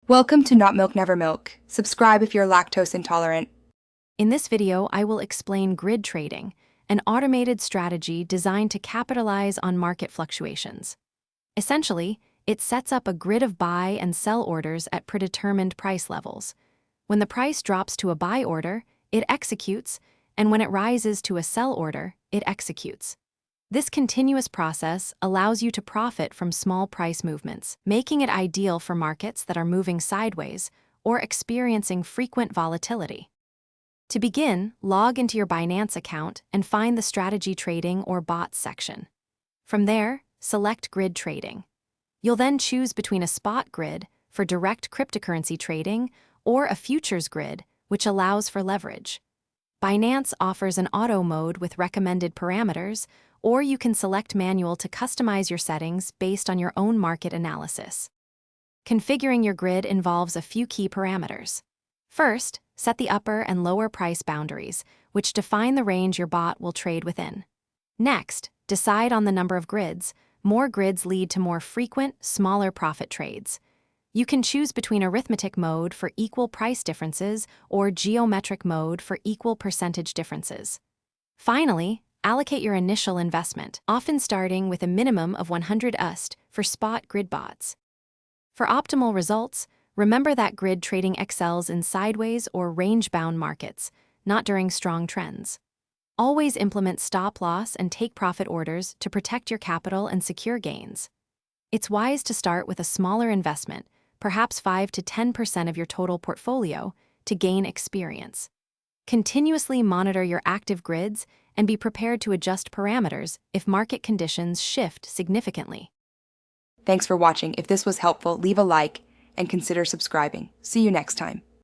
Welcome to Not Milk Never Milk. Subscribe if you're lactose intolerant. In this video, I will explain grid trading, an automated strategy designed to capitalize on market fluctuations. Essentially, it sets up a grid of buy and sell orders at predetermined price levels. When the price drops to a buy order, it executes, and when it rises to a sell order, it executes. This continuous process allows you to profit from small price movements, making it ideal for markets that are moving sideways or experiencing frequent volatility. To begin, log into your Binance account and find the Strategy Trading or Bots section. From there, select Grid Trading. You'll then choose between a spot grid for direct cryptocurrency trading or a futures grid, which allows for leverage. Binance offers an auto mode with recommended parameters, or you can select manual to customize your settings based on your own market analysis. Configuring your grid involves a few key parameters. First, set the upper and lower price boundaries, which define the range your bot will trade within. Next, decide on the number of grids. More grids lead to more frequent, smaller profit trades. You can choose between arithmetic mode for equal price differences or geometric mode for equal percentage differences. Finally, allocate your initial investment, often starting with a minimum of 100 USD for spot grid bots. For optimal results, remember that grid trading excels in sideways or range-bound markets, not during strong trends. Always implement stop-loss and take-profit orders to protect your capital and secure gains. It's wise to start with a smaller investment, perhaps 5 to 10% of your total portfolio, to gain experience. Continuously monitor your active grids and be prepared to adjust parameters if market conditions shift significantly. Thanks for watching. If this was helpful, leave a like and consider subscribing. See you next time.